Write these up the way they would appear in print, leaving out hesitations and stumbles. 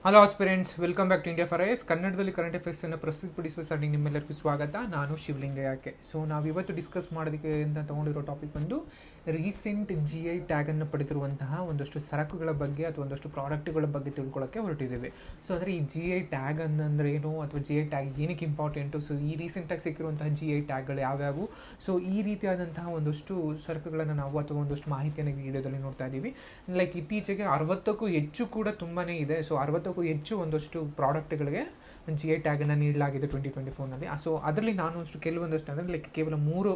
Hello aspirants, welcome back to India for IAS. ಕನ್ನಡದಲ್ಲಿ current affairs ಅನ್ನು ಪ್ರಸ್ತುತಪಡಿಸುವ ಸರಣಿ ನಿಮ್ಮೆಲ್ಲರಿಗೂ ಸ್ವಾಗತ. ನಾನು ಶಿವಲಿಂಗಯ್ಯಕ್ಕೆ. ಸೊ ನಾವಿವತ್ತು ಡಿಸ್ಕಸ್ ಮಾಡೋದಕ್ಕೆ ಅಂತ ತೊಗೊಂಡಿರೋ ಟಾಪಿಕ್ ಬಂದು ರೀಸೆಂಟ್ GI ಟ್ಯಾಗನ್ನು ಪಡೆದಿರುವಂತಹ ಒಂದಷ್ಟು ಸರಕುಗಳ ಬಗ್ಗೆ ಅಥವಾ ಒಂದಷ್ಟು ಪ್ರಾಡಕ್ಟ್ಗಳ ಬಗ್ಗೆ ತಿಳ್ಕೊಳ್ಳೋಕ್ಕೆ ಹೊರಟಿದ್ದೀವಿ. ಸೊ ಅಂದರೆ ಈ GI ಟ್ಯಾಗ್ ಅಂದರೆ ಏನು ಅಥವಾ GI ಟ್ಯಾಗ್ ಏನಕ್ಕೆ ಇಂಪಾರ್ಟೆಂಟು, ಸೊ ಈ ರೀಸೆಂಟಾಗಿ ಸಿಕ್ಕಿರುವಂತಹ GI ಟ್ಯಾಗ್ಗಳು ಯಾವ್ಯಾವು, ಸೊ ಈ ರೀತಿಯಾದಂತಹ ಒಂದಷ್ಟು ಸರಕುಗಳನ್ನು ನಾವು ಅಥವಾ ಒಂದಷ್ಟು ಮಾಹಿತಿಯನ್ನು ವಿಡಿಯೋದಲ್ಲಿ ನೋಡ್ತಾ ಇದ್ದೀವಿ. ಲೈಕ್ ಇತ್ತೀಚೆಗೆ 60ಕ್ಕೂ ಹೆಚ್ಚು ಕೂಡ ತುಂಬಾ ಇದೆ. ಸೊ 60ಕ್ಕೂ ಹೆಚ್ಚು ಒಂದಷ್ಟು ಪ್ರಾಡಕ್ಟ್ಗಳಿಗೆ GI ಟ್ಯಾಗನ್ನು ನೀಡಲಾಗಿದೆ 2024ನಲ್ಲಿ. ಸೊ ಅದರಲ್ಲಿ ನಾನು ಕೆಲವೊಂದಷ್ಟು ಅಂದರೆ ಲೈಕ್ ಕೇವಲ 3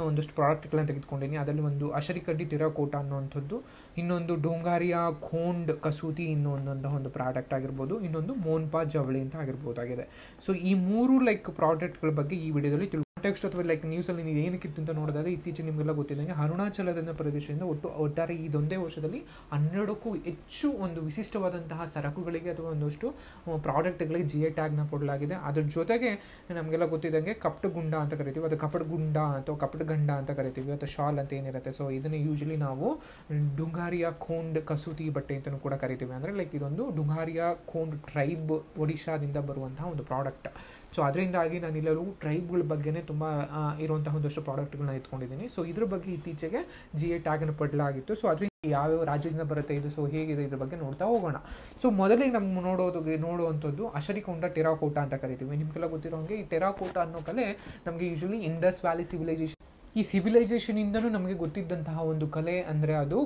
ಒಂದಷ್ಟು ಪ್ರಾಡಕ್ಟ್ಗಳನ್ನು ತೆಗೆದುಕೊಂಡಿದ್ದೀನಿ. ಅದರಲ್ಲಿ ಒಂದು ಅಶರಿಕಡ್ಡಿ ಟೆರಾಕೋಟಾ ಅನ್ನುವಂಥದ್ದು, ಇನ್ನೊಂದು ಡೋಂಗಾರಿಯಾ ಖೋಂಡ್ ಕಸೂತಿ ಇನ್ನೊಂದಂತಹ ಒಂದು ಪ್ರಾಡಕ್ಟ್ ಆಗಿರ್ಬೋದು, ಇನ್ನೊಂದು ಮೋನ್ಪಾ ಜವಳಿ ಅಂತ ಆಗಿರ್ಬೋದಾಗಿದೆ. ಸೊ ಈ 3 ಲೈಕ್ ಪ್ರಾಡಕ್ಟ್ಗಳ ಬಗ್ಗೆ ಈ ವಿಡಿಯೋದಲ್ಲಿ ಕಾಂಟೆಕ್ಸ್ಟ್ ಅಥವಾ ಲೈಕ್ ನ್ಯೂಸಲ್ಲಿ ನೀವು ಏನಕ್ಕಿತ್ತು ಅಂತ ನೋಡೋದಾದ್ರೆ, ಇತ್ತೀಚೆಗೆ ನಿಮಗೆಲ್ಲ ಗೊತ್ತಿದ್ದಂಗೆ ಅರುಣಾಚಲದ ಪ್ರದೇಶದಿಂದ ಒಟ್ಟಾರೆ ಇದೊಂದೇ ವರ್ಷದಲ್ಲಿ 12ಕ್ಕೂ ಹೆಚ್ಚು ಒಂದು ವಿಶಿಷ್ಟವಾದಂತಹ ಸರಕುಗಳಿಗೆ ಅಥವಾ ಒಂದಷ್ಟು ಪ್ರಾಡಕ್ಟ್ಗಳಿಗೆ GI ಟ್ಯಾಗ್ನ ಕೊಡಲಾಗಿದೆ. ಅದ್ರ ಜೊತೆಗೆ ನಮಗೆಲ್ಲ ಗೊತ್ತಿದ್ದಂಗೆ ಕಪ್ಪಟಗುಂಡ ಅಂತ ಕರಿತೀವಿ, ಅದು ಕಪಟಗುಂಡ ಅಥವಾ ಕಪಟಗಂಡ ಅಂತ ಕರಿತೀವಿ, ಅಥವಾ ಶಾಲ್ ಅಂತ ಏನಿರುತ್ತೆ. ಸೊ ಇದನ್ನು ಯೂಶಲಿ ನಾವು ಡುಂಗಾರಿಯಾ ಖೋಂಡ್ ಕಸೂತಿ ಬಟ್ಟೆ ಅಂತಲೂ ಕೂಡ ಕರಿತೀವಿ. ಅಂದರೆ ಲೈಕ್ ಇದೊಂದು ಡುಂಗಾರಿಯಾ ಖೋಂಡ್ ಟ್ರೈಬ್ ಒಡಿಶಾದಿಂದ ಬರುವಂತಹ ಒಂದು ಪ್ರಾಡಕ್ಟ್. ಸೊ ಅದರಿಂದಾಗಿ ನಾನು ಇಲ್ಲೆಲ್ಲೂ ಟ್ರೈಬ್ಗಳ ಬಗ್ಗೆನೇ ತುಂಬ ಇರುವಂತಹ ಒಂದಷ್ಟು ಪ್ರಾಡಕ್ಟ್ಗಳನ್ನ ಎತ್ಕೊಂಡಿದ್ದೀನಿ. ಸೊ ಇದ್ರ ಬಗ್ಗೆ ಇತ್ತೀಚೆಗೆ GI ಟ್ಯಾಗನ್ನು ಪಡಲಾಗಿತ್ತು. ಸೊ ಅದರಿಂದ ಯಾವ್ಯಾವ ರಾಜ್ಯದಿಂದ ಬರುತ್ತೆ ಇದು, ಸೊ ಹೇಗಿದೆ ಇದ್ರ ಬಗ್ಗೆ ನೋಡ್ತಾ ಹೋಗೋಣ. ಸೊ ಮೊದಲಿಗೆ ನಮ್ಗೆ ನೋಡುವಂಥದ್ದು ಅಶರಿಕೊಂಡ ಟೆರಾಕೋಟಾ ಅಂತ ಕರಿತೀವಿ. ನಿಮಗೆಲ್ಲ ಗೊತ್ತಿರೋ ಹಾಗೆ ಈ ಟೆರಾಕೋಟಾ ಅನ್ನೋ ಕಲೆ ನಮಗೆ ಯೂಶಲಿ ಇಂಡಸ್ ವ್ಯಾಲಿ ಸಿವಿಲೈಸೇಷನ್, ಈ ಸಿವಿಲೈಸೇಷನಿಂದನೂ ನಮಗೆ ಗೊತ್ತಿದ್ದಂತಹ ಒಂದು ಕಲೆ ಅಂದರೆ ಅದು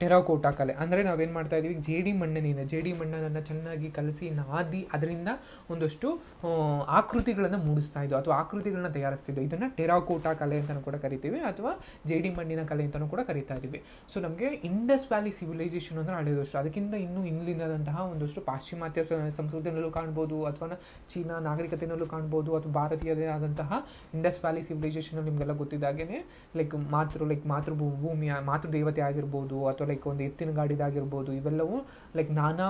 ಟೆರಾಕೋಟಾ ಕಲೆ. ಅಂದರೆ ನಾವೇನು ಮಾಡ್ತಾ ಇದ್ದೀವಿ, ಜೇಡಿ ಮಣ್ಣನ್ನು ಚೆನ್ನಾಗಿ ಕಲಸಿ ನಾದಿ ಅದರಿಂದ ಒಂದಷ್ಟು ಆಕೃತಿಗಳನ್ನು ಮೂಡಿಸ್ತಾ ಇದ್ದೋ ಅಥವಾ ಆಕೃತಿಗಳನ್ನ ತಯಾರಿಸ್ತಿದ್ದೋ, ಇದನ್ನು ಟೆರಾಕೋಟಾ ಕಲೆ ಅಂತಲೂ ಕೂಡ ಕರಿತೀವಿ ಅಥವಾ ಜೇಡಿ ಮಣ್ಣಿನ ಕಲೆ ಅಂತಲೂ ಕೂಡ ಕರಿತಾ ಇದ್ದೀವಿ. ಸೊ ನಮಗೆ ಇಂಡಸ್ ವ್ಯಾಲಿ ಸಿವಿಲೈಸೇಷನ್ ಅಂದರೆ ಹಳೆಯದಷ್ಟು, ಅದಕ್ಕಿಂತ ಇನ್ನೂ ಹಿಂದಿನದಂತಹ ಒಂದಷ್ಟು ಪಾಶ್ಚಿಮಾತ್ಯ ಸಂಸ್ಕೃತಿಯಲ್ಲೂ ಕಾಣ್ಬೋದು, ಅಥವಾ ಚೀನಾ ನಾಗರಿಕತೆಯಲ್ಲೂ ಕಾಣ್ಬೋದು, ಅಥವಾ ಭಾರತೀಯದೇ ಆದಂತಹ ಇಂಡಸ್ ವ್ಯಾಲಿ ಸಿವಿಲೈಸೇಷನ್ ನಿಮಗೆಲ್ಲ ಗೊತ್ತಿದ್ದಾಗೇ ಲೈಕ್ ಮಾತೃಭೂಮಿಯ ಮಾತೃದೇವತೆ ಆಗಿರ್ಬೋದು, ಅಥವಾ ಲೈಕ್ ಒಂದು ಎತ್ತಿನ ಗಾಡಿದಾಗಿರ್ಬೋದು, ಇವೆಲ್ಲವೂ ಲೈಕ್ ನಾನಾ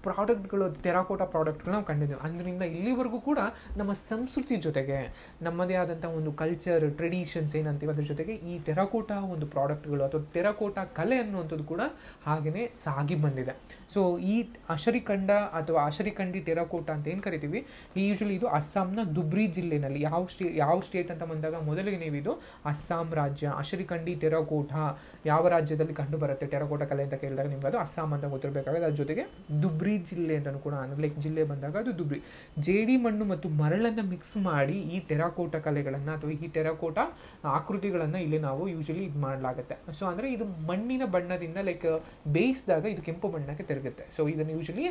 ಪ್ರಾಡಕ್ಟ್ಗಳು ಟೆರಾಕೋಟಾ ಪ್ರಾಡಕ್ಟ್ಗಳು ನಾವು ಕಂಡಿದ್ದೀವಿ. ಅದರಿಂದ ಇಲ್ಲಿವರೆಗೂ ಕೂಡ ನಮ್ಮ ಸಂಸ್ಕೃತಿ ಜೊತೆಗೆ ನಮ್ಮದೇ ಆದಂಥ ಒಂದು ಕಲ್ಚರ್ ಟ್ರೆಡಿಷನ್ಸ್ ಏನಂತೀವಿ ಅದ್ರ ಜೊತೆಗೆ ಈ ಟೆರಾಕೋಟಾ ಒಂದು ಪ್ರಾಡಕ್ಟ್ಗಳು ಅಥವಾ ಟೆರಾಕೋಟಾ ಕಲೆ ಅನ್ನುವಂಥದ್ದು ಕೂಡ ಹಾಗೆಯೇ ಸಾಗಿ ಬಂದಿದೆ. ಸೊ ಈ ಅಶರಿಕಂಡ ಅಥವಾ ಅಶರಿಕಂಡಿ ಟೆರಾಕೋಟಾ ಅಂತ ಏನು ಕರಿತೀವಿ, ಯೂಶಲಿ ಇದು ಅಸ್ಸಾಂನ ದುಬ್ರಿ ಜಿಲ್ಲೆನಲ್ಲಿ ಯಾವ ಸ್ಟೇಟ್ ಅಂತ ಬಂದಾಗ ಮೊದಲಿಗೆ ನೀವು ಇದು ಅಸ್ಸಾಂ ರಾಜ್ಯ. ಅಶರಿಕಂಡಿ ಟೆರಾಕೋಟಾ ಯಾವ ರಾಜ್ಯದಲ್ಲಿ ಕಂಡು ಬರುತ್ತೆ ಟೆರಾಕೋಟಾ ಕಲೆ ಅಂತ ಕೇಳಿದಾಗ ನಿಮ್ಗೆ ಅದು ಅಸ್ಸಾಂ ಅಂತ ಗೊತ್ತಿರಬೇಕಾಗುತ್ತೆ. ಅದ್ರ ಜೊತೆಗೆ ದುಬ್ರಿ ಜಿಲ್ಲೆ ಅಂತಲೂ ಕೂಡ, ಲೈಕ್ ಜಿಲ್ಲೆ ಬಂದಾಗ ಅದು ದುಬ್ರಿ. ಜೇಡಿ ಮಣ್ಣು ಮತ್ತು ಮರಳನ್ನು ಮಿಕ್ಸ್ ಮಾಡಿ ಈ ಟೆರಾಕೋಟಾ ಕಲೆಗಳನ್ನು ಅಥವಾ ಈ ಟೆರಾಕೋಟಾ ಆಕೃತಿಗಳನ್ನು ಇಲ್ಲಿ ನಾವು ಯೂಶಲಿ ಇದು ಮಾಡಲಾಗುತ್ತೆ. ಸೊ ಅಂದರೆ ಇದು ಮಣ್ಣಿನ ಬಣ್ಣದಿಂದ ಲೈಕ್ ಬೇಯಿಸಿದಾಗ ಇದು ಕೆಂಪು ಬಣ್ಣಕ್ಕೆ ತಿರುಗುತ್ತೆ. ಸೊ ಇದನ್ನು ಯೂಶಲಿ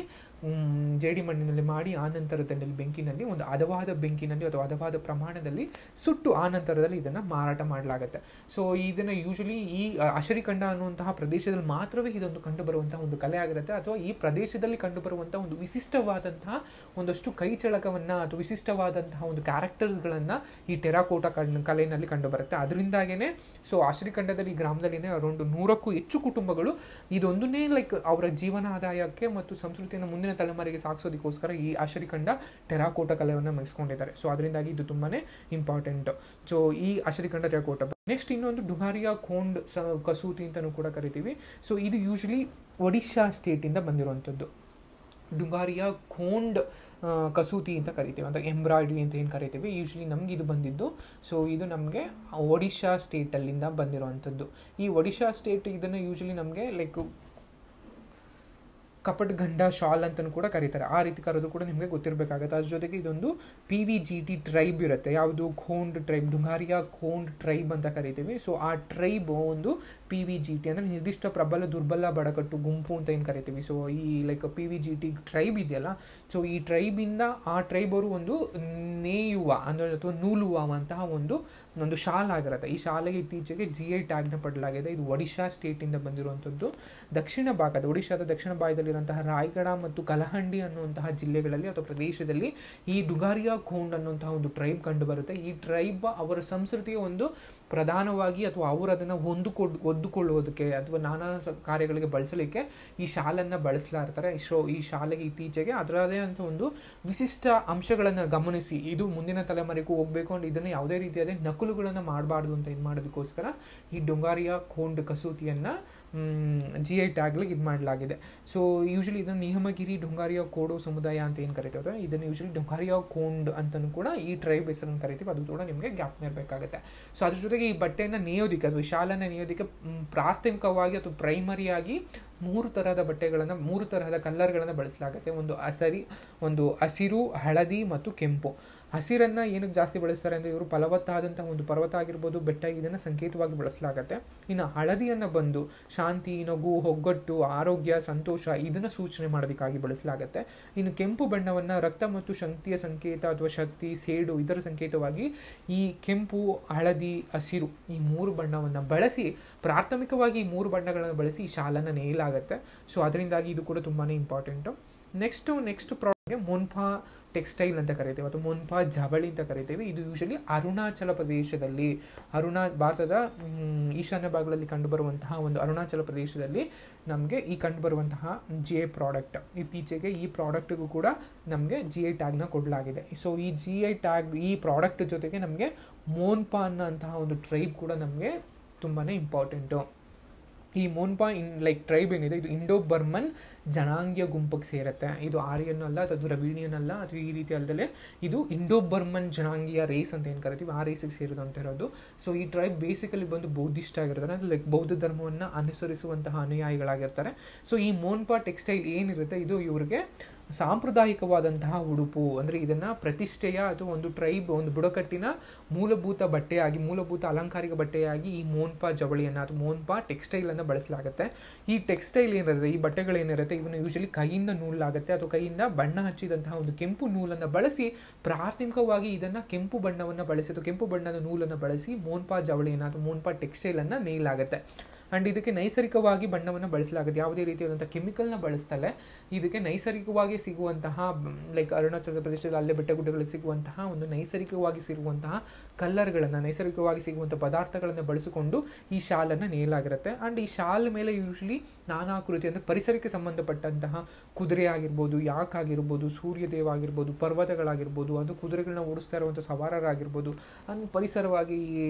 ಜೇಡಿ ಮಣ್ಣಿನಲ್ಲಿ ಮಾಡಿ ಆನಂತರದಲ್ಲಿ ಬೆಂಕಿನಲ್ಲಿ ಒಂದು ಹದವಾದ ಬೆಂಕಿನಲ್ಲಿ ಅಥವಾ ಹದವಾದ ಪ್ರಮಾಣದಲ್ಲಿ ಸುಟ್ಟು ಆನಂತರದಲ್ಲಿ ಇದನ್ನು ಮಾರಾಟ ಮಾಡಲಾಗುತ್ತೆ. ಸೊ ಇದನ್ನು ಯೂಶಲಿ ಈ ಅಶರಿಕಂಡ ಅನ್ನುವಂತಹ ಪ್ರದೇಶದಲ್ಲಿ ಮಾತ್ರವೇ ಇದೊಂದು ಕಂಡುಬರುವಂತಹ ಒಂದು ಕಲೆ ಆಗಿರುತ್ತೆ, ಅಥವಾ ಈ ಪ್ರದೇಶದಲ್ಲಿ ಕಂಡುಬರುವಂತಹ ಒಂದು ವಿಶಿಷ್ಟವಾದಂತಹ ಒಂದಷ್ಟು ಕೈಚಳಕವನ್ನು ಅಥವಾ ವಿಶಿಷ್ಟವಾದಂತಹ ಒಂದು ಕ್ಯಾರೆಕ್ಟರ್ಸ್ಗಳನ್ನು ಈ ಟೆರಾಕೋಟಾ ಕಲೆಯಲ್ಲಿ ಕಂಡುಬರುತ್ತೆ. ಅದರಿಂದಾಗೇ ಸೊ ಅಶರಿಕಂಡದಲ್ಲಿ ಈ ಗ್ರಾಮದಲ್ಲಿನೇ ಅರೌಂಡ್ 100ಕ್ಕೂ ಹೆಚ್ಚು ಕುಟುಂಬಗಳು ಇದೊಂದನ್ನೇ ಲೈಕ್ ಅವರ ಜೀವನಾದಾಯಕ್ಕೆ ಮತ್ತು ಸಂಸ್ಕೃತಿಯನ್ನು ಮುಂದಿನ ತಲೆಮಾರಿಗೆ ಸಾಗಿಸೋದಕ್ಕೋಸ್ಕರ ಈ ಅಶರಿಕಂಡ ಟೆರಾಕೋಟಾ ಕಲೆಯನ್ನು ಮೆರೆಸ್ಕೊಂಡಿದ್ದಾರೆ. ಸೊ ಅದರಿಂದಾಗಿ ಇದು ತುಂಬಾ ಇಂಪಾರ್ಟೆಂಟ್. ಸೊ ಈ ಅಶರಿಕಂಡ ಟೆರಾಕೋಟಾ. ನೆಕ್ಸ್ಟ್ ಇನ್ನೊಂದು ಡುಂಗಾರಿಯಾ ಖೋಂಡ್ ಕಸೂತಿ ಅಂತಲೂ ಕೂಡ ಕರಿತೀವಿ. ಸೊ ಇದು ಯೂಶಲಿ ಒಡಿಶಾ ಸ್ಟೇಟಿಂದ ಬಂದಿರುವಂಥದ್ದು. ಡುಂಗಾರಿಯಾ ಖೋಂಡ್ ಕಸೂತಿ ಅಂತ ಕರಿತೀವಿ, ಅಂತ ಎಂಬ್ರಾಯ್ಡ್ರಿ ಅಂತ ಏನು ಕರಿತೀವಿ. ಯೂಶಲಿ ನಮ್ಗೆ ಇದು ಬಂದಿದ್ದು, ಸೊ ಇದು ನಮಗೆ ಒಡಿಶಾ ಸ್ಟೇಟಲ್ಲಿಂದ ಬಂದಿರುವಂಥದ್ದು. ಈ ಒಡಿಶಾ ಸ್ಟೇಟ್ ಇದನ್ನು ಯೂಶಲಿ ನಮಗೆ ಲೈಕ್ ಕಪಟಗಂಡ ಶಾಲ್ ಅಂತಲೂ ಕೂಡ ಕರೀತಾರೆ. ಆ ರೀತಿ ಕರೆದು ಕೂಡ ನಿಮಗೆ ಗೊತ್ತಿರಬೇಕಾಗುತ್ತೆ. ಅದ್ರ ಜೊತೆಗೆ ಇದೊಂದು PVGT ಟ್ರೈಬ್ ಇರುತ್ತೆ. ಯಾವುದು ಖೋಂಡ್ ಟ್ರೈಬ್, ಡುಂಗಾರಿಯಾ ಖೋಂಡ್ ಟ್ರೈಬ್ ಅಂತ ಕರಿತೀವಿ. ಸೊ ಆ ಟ್ರೈಬ್ ಒಂದು PVGT ಅಂದರೆ ನಿರ್ದಿಷ್ಟ ಪ್ರಬಲ ದುರ್ಬಲ ಬಡಕಟ್ಟು ಗುಂಪು ಅಂತ ಏನು ಕರಿತೀವಿ. ಸೊ ಈ ಲೈಕ್ PVGT ಟ್ರೈಬ್ ಇದೆಯಲ್ಲ, ಸೊ ಈ ಟ್ರೈಬಿಂದ ಆ ಟ್ರೈಬ್ ಅವರು ಒಂದು ನೇಯುವ ಅಂದರೆ ಅಥವಾ ನೂಲುವಂತಹ ಒಂದು ಶಾಲ್ ಆಗಿರುತ್ತೆ. ಈ ಶಾಲೆಗೆ ಇತ್ತೀಚೆಗೆ GI ಟ್ಯಾಗ್ನ ಪಡಲಾಗಿದೆ. ಇದು ಒಡಿಶಾ ಸ್ಟೇಟಿಂದ ಬಂದಿರುವಂಥದ್ದು. ಒಡಿಶಾದ ದಕ್ಷಿಣ ಭಾಗದಲ್ಲಿರುವಂತಹ ರಾಯಗಢ ಮತ್ತು ಕಲಹಂಡಿ ಅನ್ನುವಂತಹ ಜಿಲ್ಲೆಗಳಲ್ಲಿ ಅಥವಾ ಪ್ರದೇಶದಲ್ಲಿ ಈ ಡುಗಾರಿಯಾ ಖೋಂಡ್ ಅನ್ನುವಂತಹ ಒಂದು ಟ್ರೈಬ್ ಕಂಡು ಬರುತ್ತೆ. ಈ ಟ್ರೈಬ್ ಅವರ ಸಂಸ್ಕೃತಿಯ ಒಂದು ಪ್ರಧಾನವಾಗಿ ಅಥವಾ ಅವರು ಅದನ್ನು ಹೊಂದಿಕೊಳ್ಳೋದಕ್ಕೆ ಅಥವಾ ನಾನಾ ಕಾರ್ಯಗಳಿಗೆ ಬಳಸಲಿಕ್ಕೆ ಈ ಶಾಲನ್ನು ಬಳಸ್ತಾ ಇರ್ತಾರೆ. ಈ ಶಾಲೆಗೆ ಇತ್ತೀಚೆಗೆ ಅದರದೇ ಅಂತ ಒಂದು ವಿಶಿಷ್ಟ ಅಂಶಗಳನ್ನು ಗಮನಿಸಿ ಇದು ಮುಂದಿನ ತಲೆಮಾರಿಗೂ ಹೋಗಬೇಕು ಅಂಡ್ ಇದನ್ನು ಯಾವುದೇ ರೀತಿಯಾದ ನಕಲುಗಳನ್ನು ಮಾಡಬಾರ್ದು ಅಂತ ಇದು ಮಾಡೋದಕ್ಕೋಸ್ಕರ ಈ ಡೊಂಗಾರಿಯಾ ಖೋಂಡ್ ಕಸೂತಿಯನ್ನು GI ಟ್ಯಾಗ್ಲಿಗೆ ಇದು ಮಾಡಲಾಗಿದೆ. ಸೊ ಯೂಶಲಿ ಇದನ್ನು ನಿಯಮಗಿರಿ ಡೊಂಗಾರಿಯಾ ಕೋಡೋ ಸಮುದಾಯ ಅಂತ ಏನು ಕರಿತೇವೆ, ಇದನ್ನು ಯೂಶಲಿ ಡೊಂಗಾರಿಯಾ ಖೋಂಡ್ ಅಂತಲೂ ಕೂಡ ಈ ಟ್ರೈಬ್ ಹೆಸರನ್ನು ಕರಿತೀವಿ. ಅದು ಕೂಡ ನಿಮಗೆ ಗ್ಯಾಪ್ ಇರಬೇಕಾಗುತ್ತೆ. ಸೊ ಅದ್ರ ಜೊತೆಗೆ ಈ ಬಟ್ಟೆಯನ್ನು ನೇಯೋದಿಕ್ಕೆ ಅಥವಾ ಶಾಲನ್ನು ನೇಯೋದಿಕ್ಕೆ ಪ್ರಾಥಮಿಕವಾಗಿ ಅಥವಾ ಪ್ರೈಮರಿಯಾಗಿ 3 ತರಹದ ಬಟ್ಟೆಗಳನ್ನು 3 ತರಹದ ಕಲರ್ಗಳನ್ನು ಬಳಸಲಾಗುತ್ತೆ. ಒಂದು ಹಸಿರು, ಹಳದಿ ಮತ್ತು ಕೆಂಪು. ಹಸಿರನ್ನು ಏನಕ್ಕೆ ಜಾಸ್ತಿ ಬಳಸ್ತಾರೆ ಅಂದರೆ ಇವರು ಫಲವತ್ತಾದಂತಹ ಒಂದು ಪರ್ವತ ಆಗಿರ್ಬೋದು, ಬೆಟ್ಟ, ಇದನ್ನು ಸಂಕೇತವಾಗಿ ಬಳಸಲಾಗುತ್ತೆ. ಇನ್ನು ಹಳದಿಯನ್ನು ಬಂದು ಶಾಂತಿ, ನಗು, ಒಗ್ಗಟ್ಟು, ಆರೋಗ್ಯ, ಸಂತೋಷ ಇದನ್ನು ಸೂಚನೆ ಮಾಡೋದಕ್ಕಾಗಿ ಬಳಸಲಾಗುತ್ತೆ. ಇನ್ನು ಕೆಂಪು ಬಣ್ಣವನ್ನು ರಕ್ತ ಮತ್ತು ಶಕ್ತಿಯ ಸಂಕೇತ ಅಥವಾ ಶಕ್ತಿ, ಸೇಡು ಇದರ ಸಂಕೇತವಾಗಿ ಈ ಕೆಂಪು, ಹಳದಿ, ಹಸಿರು ಈ 3 ಬಣ್ಣವನ್ನು ಬಳಸಿ ಪ್ರಾಥಮಿಕವಾಗಿ ಈ 3 ಬಣ್ಣಗಳನ್ನು ಬಳಸಿ ಈ ಶಾಲನ್ನು ನೇಯಲಾಗುತ್ತೆ. ಸೊ ಅದರಿಂದಾಗಿ ಇದು ಕೂಡ ತುಂಬಾ ಇಂಪಾರ್ಟೆಂಟು. ನೆಕ್ಸ್ಟ್ ಪ್ರಾಡಕ್ಟ್ಗೆ ಮೊನ್ಪಾ ಟೆಕ್ಸ್ಟೈಲ್ ಅಂತ ಕರಿತೇವೆ ಅಥವಾ ಮೊನ್ಪಾ ಜವಳಿ ಅಂತ ಕರಿತೇವೆ. ಇದು ಯೂಶಲಿ ಅರುಣಾಚಲ ಪ್ರದೇಶದಲ್ಲಿ ಭಾರತದ ಈಶಾನ್ಯ ಭಾಗಗಳಲ್ಲಿ ಕಂಡುಬರುವಂತಹ ಒಂದು ಅರುಣಾಚಲ ಪ್ರದೇಶದಲ್ಲಿ ನಮಗೆ ಈ ಕಂಡುಬರುವಂತಹ GI ಪ್ರಾಡಕ್ಟ್. ಇತ್ತೀಚೆಗೆ ಈ ಪ್ರಾಡಕ್ಟ್ಗೂ ಕೂಡ ನಮಗೆ GI ಟ್ಯಾಗ್ನ ಕೊಡಲಾಗಿದೆ. ಸೊ ಈ GI ಟ್ಯಾಗ್ ಈ ಪ್ರಾಡಕ್ಟ್ ಜೊತೆಗೆ ನಮಗೆ ಮೋನ್ಪಾ ಅನ್ನೋಂತಹ ಒಂದು ಟ್ರೈಬ್ ಕೂಡ ನಮಗೆ ತುಂಬಾ ಇಂಪಾರ್ಟೆಂಟು. ಈ ಮೋನ್ಪಾ ಟ್ರೈಬ್ ಏನಿದೆ ಇದು ಇಂಡೋ ಬರ್ಮನ್ ಜನಾಂಗೀಯ ಗುಂಪಿಗೆ ಸೇರುತ್ತೆ. ಇದು ಆರ್ಯನ್ ಅಲ್ಲ ಅಥವಾ ದ್ರವಿಡಿಯನ್ ಅಲ್ಲ ಅಥವಾ ಈ ರೀತಿ ಅಲ್ಲದೆ ಇದು ಇಂಡೋ ಬರ್ಮನ್ ಜನಾಂಗೀಯ ರೇಸ್ ಅಂತ ಏನು ಕರಿತೀವಿ ಆ ರೇಸಿಗೆ ಸೇರಿದಂತ ಇರೋದು. ಸೊ ಈ ಟ್ರೈಬ್ ಬೇಸಿಕಲಿ ಬಂದು ಬೌದ್ಧಿಷ್ಟ ಆಗಿರ್ತಾರೆ, ಬೌದ್ಧ ಧರ್ಮವನ್ನು ಅನುಸರಿಸುವಂತಹ ಅನುಯಾಯಿಗಳಾಗಿರ್ತಾರೆ. ಸೊ ಈ ಮೋನ್ಪಾ ಟೆಕ್ಸ್ಟೈಲ್ ಏನಿರುತ್ತೆ ಇದು ಇವರಿಗೆ ಸಾಂಪ್ರದಾಯಿಕವಾದಂತಹ ಉಡುಪು, ಅಂದರೆ ಇದನ್ನು ಪ್ರತಿಷ್ಠೆಯ ಅಥವಾ ಒಂದು ಟ್ರೈಬ್ ಒಂದು ಬುಡಕಟ್ಟಿನ ಮೂಲಭೂತ ಬಟ್ಟೆಯಾಗಿ ಮೂಲಭೂತ ಅಲಂಕಾರಿಕ ಬಟ್ಟೆಯಾಗಿ ಈ ಮೋನ್ಪಾ ಜವಳಿಯನ್ನು ಅಥವಾ ಮೋನ್ಪಾ ಟೆಕ್ಸ್ಟೈಲನ್ನು ಬಳಸಲಾಗುತ್ತೆ. ಈ ಟೆಕ್ಸ್ಟೈಲ್ ಏನಿರುತ್ತೆ ಈ ಬಟ್ಟೆಗಳೇನಿರುತ್ತೆ ಇವನ್ನ ಯೂಶಲಿ ಕೈಯಿಂದ ನೂಲಾಗುತ್ತೆ ಅಥವಾ ಕೈಯಿಂದ ಬಣ್ಣ ಹಚ್ಚಿದಂತಹ ಒಂದು ಕೆಂಪು ನೂಲನ್ನು ಬಳಸಿ ಪ್ರಾಥಮಿಕವಾಗಿ ಇದನ್ನು ಕೆಂಪು ಬಣ್ಣವನ್ನು ಬಳಸಿ ಅಥವಾ ಕೆಂಪು ಬಣ್ಣದ ನೂಲನ್ನು ಬಳಸಿ ಮೋನ್ಪಾ ಜವಳಿಯನ್ನು ಅಥವಾ ಮೋನ್ಪಾ ಟೆಕ್ಸ್ಟೈಲನ್ನು ನೇಯಲಾಗುತ್ತೆ. ಆ್ಯಂಡ್ ಇದಕ್ಕೆ ನೈಸರ್ಗಿಕವಾಗಿ ಬಣ್ಣವನ್ನು ಬಳಸಲಾಗುತ್ತೆ. ಯಾವುದೇ ರೀತಿಯಾದಂಥ ಕೆಮಿಕಲ್ನ ಬಳಸ್ತಲೇ ಇದಕ್ಕೆ ನೈಸರ್ಗಿಕವಾಗಿ ಸಿಗುವಂತಹ ಅರುಣಾಚಲ ಪ್ರದೇಶದಲ್ಲಿ ಅಲ್ಲೇ ಬೆಟ್ಟಗುಡ್ಡಗಳಲ್ಲಿ ಸಿಗುವಂತಹ ಒಂದು ನೈಸರ್ಗಿಕವಾಗಿ ಸಿಗುವಂತಹ ಕಲ್ಲರ್ಗಳನ್ನು ನೈಸರ್ಗಿಕವಾಗಿ ಸಿಗುವಂಥ ಪದಾರ್ಥಗಳನ್ನು ಬಳಸಿಕೊಂಡು ಈ ಶಾಲನ್ನು ನೇಯಲಾಗಿರುತ್ತೆ. ಆ್ಯಂಡ್ ಈ ಶಾಲ್ ಮೇಲೆ ಯೂಶಲಿ ನಾನಾ ಆಕೃತಿ ಅಂದರೆ ಪರಿಸರಕ್ಕೆ ಸಂಬಂಧಪಟ್ಟಂತಹ ಕುದುರೆ ಆಗಿರ್ಬೋದು, ಯಾಕಾಗಿರ್ಬೋದು, ಸೂರ್ಯದೇವ ಆಗಿರ್ಬೋದು, ಪರ್ವತಗಳಾಗಿರ್ಬೋದು, ಅದು ಕುದುರೆಗಳನ್ನ ಓಡಿಸ್ತಾ ಇರುವಂಥ ಸವಾರರಾಗಿರ್ಬೋದು, ಅಂದು ಪರಿಸರವಾಗಿ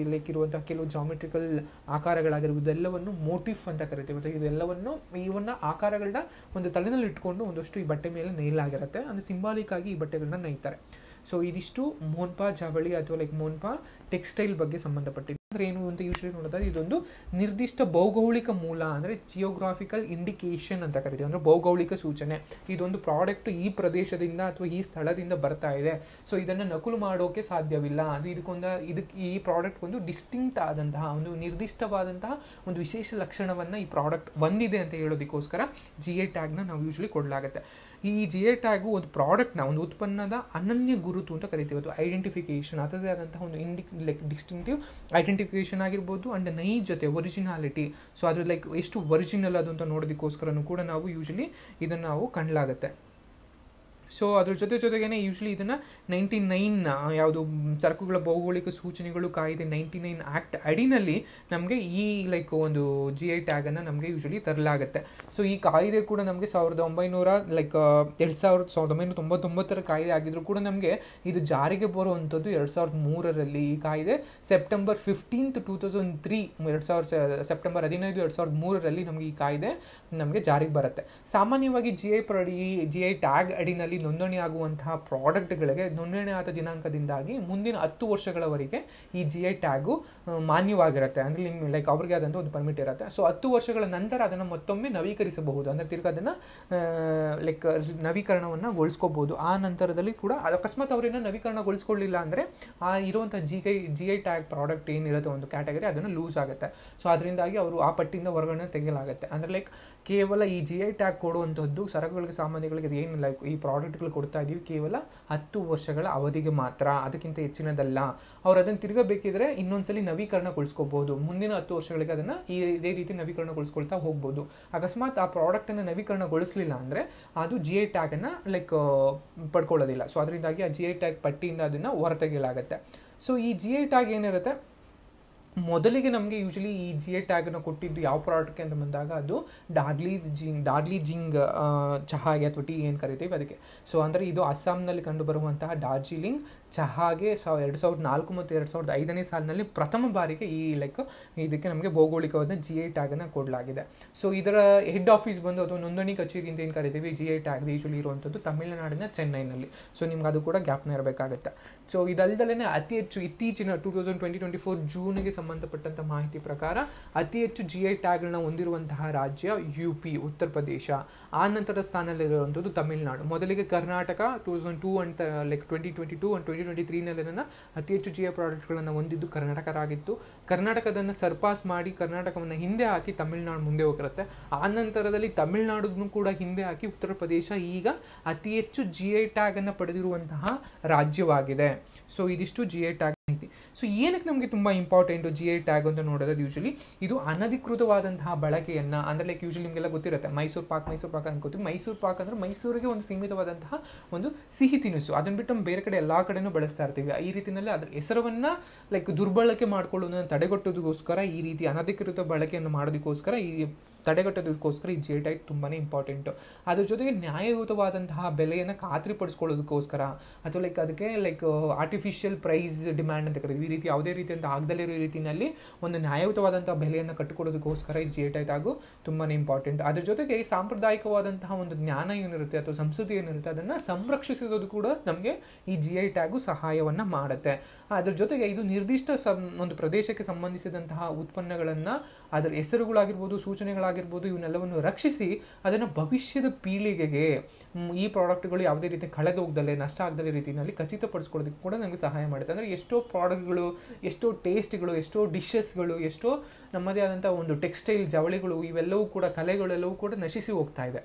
ಇರುವಂತಹ ಕೆಲವು ಜಾಮೆಟ್ರಿಕಲ್ ಆಕಾರಗಳಾಗಿರ್ಬೋದು ಇದೆಲ್ಲವನ್ನು ಮೋಟಿಫ್ ಅಂತ ಕರಿತೀವಿ. ಇದೆಲ್ಲವನ್ನು ಇವನ್ನ ಆಕಾರಗಳನ್ನ ಒಂದು ತಲೆನಲ್ಲಿ ಇಟ್ಕೊಂಡು ಒಂದಷ್ಟು ಈ ಬಟ್ಟೆ ಮೇಲೆ ನೇಯಲಾಗಿರುತ್ತೆ. ಅಂದರೆ ಸಿಂಬಾಲಿಕ್ ಆಗಿ ಈ ಬಟ್ಟೆಗಳನ್ನ ನೇಯ್ತಾರೆ. ಸೊ ಇದಿಷ್ಟು ಮೋನ್ಪಾ ಜವಳಿ ಅಥವಾ ಮೋನ್ಪಾ ಟೆಕ್ಸ್ಟೈಲ್ ಬಗ್ಗೆ ಸಂಬಂಧಪಟ್ಟಿದೆ. ಅಂದರೆ ಏನು ಅಂತ ಯೂಶಲಿ ನೋಡಿದ್ರೆ ಇದೊಂದು ನಿರ್ದಿಷ್ಟ ಭೌಗೋಳಿಕ ಮೂಲ ಅಂದರೆ ಜಿಯೋಗ್ರಾಫಿಕಲ್ ಇಂಡಿಕೇಶನ್ ಅಂತ ಕರಿತೀವಿ. ಅಂದರೆ ಭೌಗೋಳಿಕ ಸೂಚನೆ. ಇದೊಂದು ಪ್ರಾಡಕ್ಟ್ ಈ ಪ್ರದೇಶದಿಂದ ಅಥವಾ ಈ ಸ್ಥಳದಿಂದ ಬರ್ತಾ ಇದೆ, ಸೊ ಇದನ್ನು ನಕಲು ಮಾಡೋಕೆ ಸಾಧ್ಯವಿಲ್ಲ, ಅದು ಇದಕ್ಕೆ ಈ ಪ್ರಾಡಕ್ಟ್ ಒಂದು ಡಿಸ್ಟಿಂಕ್ಟ್ ಆದಂತಹ ಒಂದು ನಿರ್ದಿಷ್ಟವಾದಂತಹ ಒಂದು ವಿಶೇಷ ಲಕ್ಷಣವನ್ನು ಈ ಪ್ರಾಡಕ್ಟ್ ಹೊಂದಿದೆ ಅಂತ ಹೇಳೋದಕ್ಕೋಸ್ಕರ GI ಟ್ಯಾಗ್ನ ನಾವು ಯೂಶಲಿ ಕೊಡಲಾಗುತ್ತೆ. ಈ GI ಟ್ಯಾಗು ಒಂದು ಪ್ರಾಡಕ್ಟ್ನ ಒಂದು ಉತ್ಪನ್ನದ ಅನನ್ಯ ಗುರುತು ಅಂತ ಕರಿತೀವಿ ಅಥವಾ ಐಡೆಂಟಿಫಿಕೇಶನ್ ಅದರದೇ ಆದಂತಹ ಒಂದು ಡಿಸ್ಟಿಂಕ್ಟಿವ್ ಐಡೆಂಟಿಫಿಕೇಶನ್ ಆಗಿರ್ಬೋದು ಅಂಡ್ ನೈಜತೆ ಒರಿಜಿನಾಲಿಟಿ. ಸೊ ಅದು ಎಷ್ಟು ಒರಿಜಿನಲ್ ಅದು ಅಂತ ನೋಡೋದಕ್ಕೋಸ್ಕರನೂ ಕೂಡ ನಾವು ಯೂಶಲಿ ಇದನ್ನು ನಾವು ಕಾಣಲಾಗುತ್ತೆ. ಸೊ ಅದ್ರ ಜೊತೆಗೇನೆ ಯೂಶಲಿ ಇದನ್ನು 99 ಯಾವುದು ಸರಕುಗಳ ಭೌಗೋಳಿಕ ಸೂಚನೆಗಳು ಕಾಯ್ದೆ 99 ಆ್ಯಕ್ಟ್ ಅಡಿನಲ್ಲಿ ನಮಗೆ ಈ ಒಂದು GI ಟ್ಯಾಗನ್ನು ನಮಗೆ ಯೂಶಲಿ ತರಲಾಗುತ್ತೆ. ಸೊ ಈ ಕಾಯ್ದೆ ಕೂಡ ನಮಗೆ 1999 ಕಾಯ್ದೆ ಆಗಿದ್ರು ಕೂಡ ನಮಗೆ ಇದು ಜಾರಿಗೆ ಬರುವಂಥದ್ದು 2003ರಲ್ಲಿ. ಈ ಕಾಯ್ದೆ ಸೆಪ್ಟೆಂಬರ್ 15, 2003 ಸೆಪ್ಟೆಂಬರ್ 15, 2003ರಲ್ಲಿ ನಮಗೆ ಈ ಕಾಯ್ದೆ ನಮಗೆ ಜಾರಿಗೆ ಬರುತ್ತೆ. ಸಾಮಾನ್ಯವಾಗಿ GI ಟ್ಯಾಗ್ ಅಡಿನಲ್ಲಿ ನೋಂದಣಿ ಆಗುವಂತಹ ಪ್ರಾಡಕ್ಟ್ಗಳಿಗೆ ನೋಂದಣಿ ಆದ ದಿನಾಂಕದಿಂದಾಗಿ ಮುಂದಿನ 10 ವರ್ಷಗಳವರೆಗೆ ಈ GI ಟ್ಯಾಗು ಮಾನ್ಯವಾಗಿರುತ್ತೆ. ಅಂದರೆ ಅವ್ರಿಗೆ ಆದಂಥ ಒಂದು ಪರ್ಮಿಟ್ ಇರುತ್ತೆ. ಸೊ 10 ವರ್ಷಗಳ ನಂತರ ಅದನ್ನು ಮತ್ತೊಮ್ಮೆ ನವೀಕರಿಸಬಹುದು, ಅಂದರೆ ತಿರ್ಗಿ ಅದನ್ನು ನವೀಕರಣವನ್ನು ಗೊಳಿಸ್ಕೋಬಹುದು. ಆ ನಂತರದಲ್ಲಿ ಕೂಡ ಅಕಸ್ಮಾತ್ ಅವರನ್ನ ನವೀಕರಣಗೊಳಿಸ್ಕೊಳ್ಳಿಲ್ಲ ಅಂದರೆ ಆ ಇರುವಂಥ GI ಟ್ಯಾಗ್ ಪ್ರಾಡಕ್ಟ್ ಏನಿರುತ್ತೆ ಒಂದು ಕ್ಯಾಟಗರಿ ಅದನ್ನು ಲೂಸ್ ಆಗುತ್ತೆ. ಸೊ ಅದರಿಂದಾಗಿ ಅವರು ಆ ಪಟ್ಟಿಯಿಂದ ಹೊರಗಡೆ ತೆಗೆಯಲಾಗುತ್ತೆ. ಅಂದರೆ ಕೇವಲ ಈ GI ಟ್ಯಾಗ್ ಕೊಡುವಂಥದ್ದು ಸರಕುಗಳಿಗೆ ಸಾಮಾನ್ಯಗಳಿಗೆ ಏನು ಈ ಪ್ರಾಡಕ್ಟ್ಗಳು ಕೊಡ್ತಾ ಇದ್ದೀವಿ ಕೇವಲ 10 ವರ್ಷಗಳ ಅವಧಿಗೆ ಮಾತ್ರ, ಅದಕ್ಕಿಂತ ಹೆಚ್ಚಿನದಲ್ಲ. ಅವ್ರು ಅದನ್ನು ತಿರುಗಬೇಕಿದ್ರೆ ಇನ್ನೊಂದ್ಸಲಿ ನವೀಕರಣಗೊಳಿಸ್ಕೋಬಹುದು. ಮುಂದಿನ 10 ವರ್ಷಗಳಿಗೆ ಅದನ್ನು ಇದೇ ರೀತಿ ನವೀಕರಣಗೊಳಿಸ್ಕೊಳ್ತಾ ಹೋಗ್ಬೋದು. ಅಕಸ್ಮಾತ್ ಆ ಪ್ರಾಡಕ್ಟನ್ನು ನವೀಕರಣಗೊಳಿಸಲಿಲ್ಲ ಅಂದರೆ ಅದು GI ಟ್ಯಾಗನ್ನು ಪಡ್ಕೊಳ್ಳೋದಿಲ್ಲ. ಸೊ ಅದರಿಂದಾಗಿ ಆ GI ಟ್ಯಾಗ್ ಪಟ್ಟಿಯಿಂದ ಅದನ್ನು ಹೊರತೆಗೆಯಲಾಗುತ್ತೆ. ಸೊ ಈ GI ಟ್ಯಾಗ್ ಏನಿರುತ್ತೆ ಮೊದಲಿಗೆ ನಮಗೆ ಯೂಶಲಿ ಈ ಜಿ ಐ ಟ್ಯಾಗನ್ನು ಕೊಟ್ಟಿದ್ದು ಯಾವ ಪ್ರಾಡಕ್ಟ್ಗೆ ಅಂತ ಬಂದಾಗ ಅದು ಡಾರ್ಜಿಲಿಂಗ್ ಚಹಾಗೆ ಅಥವಾ ಟೀ ಏನು ಕರಿತೀವಿ ಅದಕ್ಕೆ. ಸೊ ಅಂದರೆ ಇದು ಅಸ್ಸಾಂನಲ್ಲಿ ಕಂಡುಬರುವಂತಹ ಡಾರ್ಜಿಲಿಂಗ್ ಚಹಾಗೆ 2004 ಮತ್ತು 2005ನೇ ಸಾಲಿನಲ್ಲಿ ಪ್ರಥಮ ಬಾರಿಗೆ ಈ ಇದಕ್ಕೆ ನಮಗೆ ಭೌಗೋಳಿಕವಾದ ಜಿ ಐ ಟ್ಯಾಗನ್ನು ಕೊಡಲಾಗಿದೆ. ಸೊ ಇದರ ಹೆಡ್ ಆಫೀಸ್ ಬಂದು ಅಥವಾ ನೋಂದಣಿ ಕಚೇರಿ ಅಂತ ಏನು ಕರಿತೀವಿ ಜಿ ಐ ಟ್ಯಾಗ್ ಯೂಶಲಿ ಇರುವಂಥದ್ದು ತಮಿಳುನಾಡಿನ ಚೆನ್ನೈನಲ್ಲಿ. ಸೊ ನಿಮ್ಗೆ ಅದು ಕೂಡ ಜ್ಞಾಪನ ಇರಬೇಕಾಗುತ್ತೆ. ಸೊ ಇದಲ್ದಲೇ ಅತಿ ಹೆಚ್ಚು ಇತ್ತೀಚಿನ 2024 ಜೂನ್ಗೆ ಸಂಬಂಧಪಟ್ಟಂಥ ಮಾಹಿತಿ ಪ್ರಕಾರ ಅತಿ ಹೆಚ್ಚು ಜಿ ಐ ಟ್ಯಾಗ್ಗಳನ್ನ ಹೊಂದಿರುವಂತಹ ರಾಜ್ಯ UP ಉತ್ತರ ಪ್ರದೇಶ. ಆ ನಂತರ ಸ್ಥಾನದಲ್ಲಿರುವಂಥದ್ದು ತಮಿಳುನಾಡು. ಮೊದಲಿಗೆ ಕರ್ನಾಟಕ 2002 ಅಂತ 2022 and 2023ನಲ್ಲಿ ಅತಿ ಹೆಚ್ಚು ಜಿ ಐ ಪ್ರಾಡಕ್ಟ್ಗಳನ್ನು ಹೊಂದಿದ್ದು ಕರ್ನಾಟಕರಾಗಿತ್ತು. ಕರ್ನಾಟಕದನ್ನು ಸರ್ಪಾಸ್ ಮಾಡಿ ಕರ್ನಾಟಕವನ್ನು ಹಿಂದೆ ಹಾಕಿ ತಮಿಳುನಾಡು ಮುಂದೆ ಹೋಗಿರುತ್ತೆ. ಆ ನಂತರದಲ್ಲಿ ತಮಿಳುನಾಡನ್ನು ಕೂಡ ಹಿಂದೆ ಹಾಕಿ ಉತ್ತರ ಪ್ರದೇಶ ಈಗ ಅತಿ ಹೆಚ್ಚು ಜಿ ಐ ಟ್ಯಾಗನ್ನು ಪಡೆದಿರುವಂತಹ ರಾಜ್ಯವಾಗಿದೆ. ಸೊ ಇದಿಷ್ಟು ಜಿ ಐ ಟ್ಯಾಗ್ ಮಾಹಿತಿ. ಸೊ ಏನಕ್ಕೆ ನಮಗೆ ತುಂಬ ಇಂಪಾರ್ಟೆಂಟು ಜಿ ಐ ಟ್ಯಾಗ್ ಅಂತ ನೋಡೋದು, ಯೂಶಲಿ ಇದು ಅನಧಿಕೃತವಾದಂತಹ ಬಳಕೆಯನ್ನು ಅಂದರೆ ಯೂಶಲಿ ನಿಮಗೆಲ್ಲ ಗೊತ್ತಿರುತ್ತೆ ಮೈಸೂರು ಪಾಕ್ ಅನ್ಕೋತೀವಿ. ಮೈಸೂರು ಪಾಕ್ ಅಂದರೆ ಮೈಸೂರಿಗೆ ಒಂದು ಸೀಮಿತವಾದಂತಹ ಒಂದು ಸಿಹಿ ತಿನಿಸು. ಅದನ್ನು ಬಿಟ್ಟು ನಾವು ಬೇರೆ ಕಡೆ ಎಲ್ಲ ಕಡೆನೂ ಬಳಸ್ತಾ ಇರ್ತೀವಿ. ಈ ರೀತಿಯಲ್ಲಿ ಅದರ ಹೆಸರನ್ನು ದುರ್ಬಳಕೆ ಮಾಡ್ಕೊಳ್ಳೋದನ್ನು ತಡೆಗಟ್ಟೋದಕ್ಕೋಸ್ಕರ ಈ ರೀತಿ ಅನಧಿಕೃತ ಬಳಕೆಯನ್ನು ಮಾಡೋದಕ್ಕೋಸ್ಕರ ತಡೆಗಟ್ಟೋದಕ್ಕೋಸ್ಕರ ಈ ಜಿ ಐ ಟ್ಯಾಗ್ ತುಂಬಾ ಇಂಪಾರ್ಟೆಂಟು. ಅದ್ರ ಜೊತೆಗೆ ನ್ಯಾಯಯುತವಾದಂತಹ ಬೆಲೆಯನ್ನು ಖಾತ್ರಿಪಡಿಸ್ಕೊಳ್ಳೋದಕ್ಕೋಸ್ಕರ ಅಥವಾ ಅದಕ್ಕೆ ಆರ್ಟಿಫಿಷಿಯಲ್ ಪ್ರೈಸ್ ಡಿಮ್ಯಾಂಡ್ ಅಂತ ಕರೀತೀವಿ. ಈ ರೀತಿ ಯಾವುದೇ ರೀತಿ ಅಂತ ಆಗದಲ್ಲೇ ಇರೋ ರೀತಿಯಲ್ಲಿ ಒಂದು ನ್ಯಾಯಯುತವಾದಂತಹ ಬೆಲೆಯನ್ನು ಕಟ್ಟಿಕೊಡೋದಕ್ಕೋಸ್ಕರ ಈ ಜಿ ಐ ಟ್ಯಾಗು ತುಂಬಾ ಇಂಪಾರ್ಟೆಂಟ್. ಅದ್ರ ಜೊತೆಗೆ ಸಾಂಪ್ರದಾಯಿಕವಾದಂತಹ ಒಂದು ಜ್ಞಾನ ಏನಿರುತ್ತೆ ಅಥವಾ ಸಂಸ್ಕೃತಿ ಏನಿರುತ್ತೆ ಅದನ್ನು ಸಂರಕ್ಷಿಸೋದು ಕೂಡ ನಮಗೆ ಈ ಜಿ ಐ ಟ್ಯಾಗು ಸಹಾಯವನ್ನು ಮಾಡುತ್ತೆ. ಅದ್ರ ಜೊತೆಗೆ ಇದು ನಿರ್ದಿಷ್ಟ ಒಂದು ಪ್ರದೇಶಕ್ಕೆ ಸಂಬಂಧಿಸಿದಂತಹ ಉತ್ಪನ್ನಗಳನ್ನು ಅದರ ಹೆಸರುಗಳಾಗಿರ್ಬೋದು ಸೂಚನೆಗಳಾಗಿರ್ಬೋದು ಇವನ್ನೆಲ್ಲವನ್ನು ರಕ್ಷಿಸಿ ಅದನ್ನು ಭವಿಷ್ಯದ ಪೀಳಿಗೆಗೆ ಈ ಪ್ರಾಡಕ್ಟ್ಗಳು ಯಾವುದೇ ರೀತಿ ಕಳೆದೋಗ್ದಲೇ ನಷ್ಟ ಆಗದಲೇ ರೀತಿಯಲ್ಲಿ ಖಚಿತಪಡಿಸ್ಕೊಳ್ಳೋದಕ್ಕೆ ಕೂಡ ನಮಗೆ ಸಹಾಯ ಮಾಡುತ್ತೆ. ಅಂದರೆ ಎಷ್ಟೋ ಪ್ರಾಡಕ್ಟ್ಗಳು, ಎಷ್ಟೋ ಟೇಸ್ಟ್ಗಳು, ಎಷ್ಟೋ ಡಿಶಸ್ಗಳು, ಎಷ್ಟೋ ನಮ್ಮದೇ ಆದಂಥ ಒಂದು ಟೆಕ್ಸ್ಟೈಲ್ ಜವಳಿಗಳು ಇವೆಲ್ಲವೂ ಕೂಡ ಕಲೆಗಳೆಲ್ಲವೂ ಕೂಡ ನಶಿಸಿ ಹೋಗ್ತಾ ಇದೆ.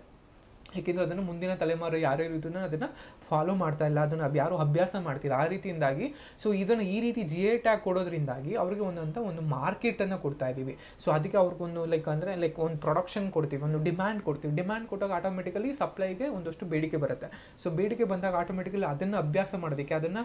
ಏಕೆಂದರೆ ಅದನ್ನು ಮುಂದಿನ ತಲೆಮಾರು ಯಾರ್ಯಾರು ಇದನ್ನು ಅದನ್ನು ಫಾಲೋ ಮಾಡ್ತಾ ಇಲ್ಲ, ಅದನ್ನು ಯಾರು ಅಭ್ಯಾಸ ಮಾಡ್ತಿಲ್ಲ. ಆ ರೀತಿಯಿಂದಾಗಿ ಸೊ ಇದನ್ನು ಈ ರೀತಿ ಜಿ ಐ ಟ್ಯಾಗ್ ಕೊಡೋದ್ರಿಂದಾಗಿ ಅವ್ರಿಗೆ ಒಂದು ಮಾರ್ಕೆಟನ್ನು ಕೊಡ್ತಾ ಇದ್ದೀವಿ. ಸೊ ಅದಕ್ಕೆ ಅವ್ರಿಗೊಂದು ಒಂದು ಪ್ರೊಡಕ್ಷನ್ ಕೊಡ್ತೀವಿ, ಒಂದು ಡಿಮ್ಯಾಂಡ್ ಕೊಡ್ತೀವಿ. ಡಿಮ್ಯಾಂಡ್ ಕೊಟ್ಟಾಗ ಆಟೋಮೆಟಿಕಲಿ ಸಪ್ಲೈಗೆ ಒಂದಷ್ಟು ಬೇಡಿಕೆ ಬರುತ್ತೆ. ಸೊ ಬೇಡಿಕೆ ಬಂದಾಗ ಆಟೋಮೆಟಿಕಲಿ ಅದನ್ನು ಅಭ್ಯಾಸ ಮಾಡೋದಕ್ಕೆ ಅದನ್ನು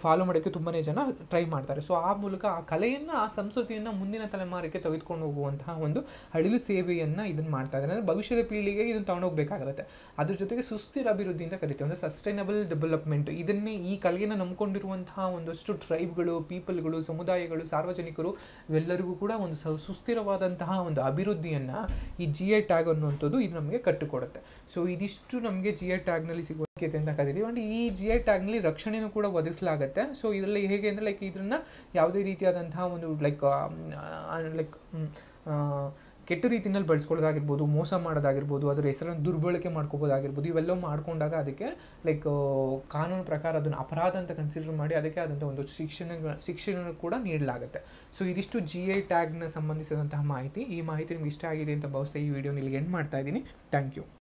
ಫಾಲೋ ಮಾಡೋಕ್ಕೆ ತುಂಬಾ ಜನ ಟ್ರೈ ಮಾಡ್ತಾರೆ. ಸೊ ಆ ಮೂಲಕ ಆ ಕಲೆಯನ್ನು ಆ ಸಂಸ್ಕೃತಿಯನ್ನು ಮುಂದಿನ ತಲೆಮಾರಿಗೆ ತೆಗೆದುಕೊಂಡು ಹೋಗುವಂತಹ ಒಂದು ಅಳಿಲು ಸೇವೆಯನ್ನು ಇದನ್ನು ಮಾಡ್ತಾ ಇದ್ದಾರೆ. ಅಂದರೆ ಭವಿಷ್ಯದ ಪೀಳಿಗೆಗೆ ಇದನ್ನು ತಗೊಂಡೋಗ್ಬೇಕಾಗುತ್ತೆ. ಅದ್ರ ಜೊತೆಗೆ ಸುಸ್ಥಿರ ಅಭಿವೃದ್ಧಿ ಅಂತ ಕರಿತೀವಿ, ಅಂದರೆ ಸಸ್ಟೈನಬಲ್ ಡೆವಲಪ್ಮೆಂಟ್. ಇದನ್ನೇ ಈ ಕಲೆಯನ್ನು ನಂಬಿಕೊಂಡಿರುವಂತಹ ಒಂದಷ್ಟು ಟ್ರೈಬ್ಗಳು, ಪೀಪಲ್ಗಳು, ಸಮುದಾಯಗಳು, ಸಾರ್ವಜನಿಕರು ಇವೆಲ್ಲರಿಗೂ ಕೂಡ ಒಂದು ಸುಸ್ಥಿರವಾದಂತಹ ಒಂದು ಅಭಿವೃದ್ಧಿಯನ್ನು ಈ ಜಿ ಐ ಟ್ಯಾಗ್ ಅನ್ನುವಂಥದ್ದು ಇದು ನಮಗೆ ಕಟ್ಟಿಕೊಡುತ್ತೆ. ಸೊ ಇದಿಷ್ಟು ನಮಗೆ ಜಿ ಐ ಟ್ಯಾಗ್ನಲ್ಲಿ ಸಿಗುವ ಅಂತ ಕರಿತೀವಿ. ಅಂಡ್ ಈ ಜಿ ಐ ಟ್ಯಾಗ್ನಲ್ಲಿ ರಕ್ಷಣೆಯೂ ಕೂಡ ಒದಗಿಸಲಾಗುತ್ತೆ. ಸೊ ಇದರಲ್ಲಿ ಹೇಗೆ ಅಂದರೆ ಇದನ್ನ ಯಾವುದೇ ರೀತಿಯಾದಂತಹ ಒಂದು ಕೆಟ್ಟ ರೀತಿಯಲ್ಲಿ ಬಳಸ್ಕೊಳ್ಳೋದಾಗಿರ್ಬೋದು, ಮೋಸ ಮಾಡೋದಾಗಿರ್ಬೋದು, ಅದರ ಹೆಸರನ್ನು ದುರ್ಬಳಕೆ ಮಾಡ್ಕೋಬೋದಾಗಿರ್ಬೋದು, ಇವೆಲ್ಲವೂ ಮಾಡ್ಕೊಂಡಾಗ ಅದಕ್ಕೆ ಕಾನೂನು ಪ್ರಕಾರ ಅದನ್ನು ಅಪರಾಧ ಅಂತ ಕನ್ಸಿಡರ್ ಮಾಡಿ ಅದಕ್ಕೆ ಆದಂಥ ಒಂದು ಶಿಕ್ಷಣ ಕೂಡ ನೀಡಲಾಗುತ್ತೆ. ಸೊ ಇದಿಷ್ಟು ಜಿ ಐ ಟ್ಯಾಗ್ನ ಸಂಬಂಧಿಸಿದಂತಹ ಮಾಹಿತಿ. ಈ ಮಾಹಿತಿ ನಿಮ್ಗೆ ಇಷ್ಟ ಆಗಿದೆ ಅಂತ ಭಾವಿಸ್ತಾ ಈ ವಿಡಿಯೋನ ಇಲ್ಲಿಗೆ ಎಂಡ್ ಮಾಡ್ತಾ ಇದ್ದೀನಿ. Thank you.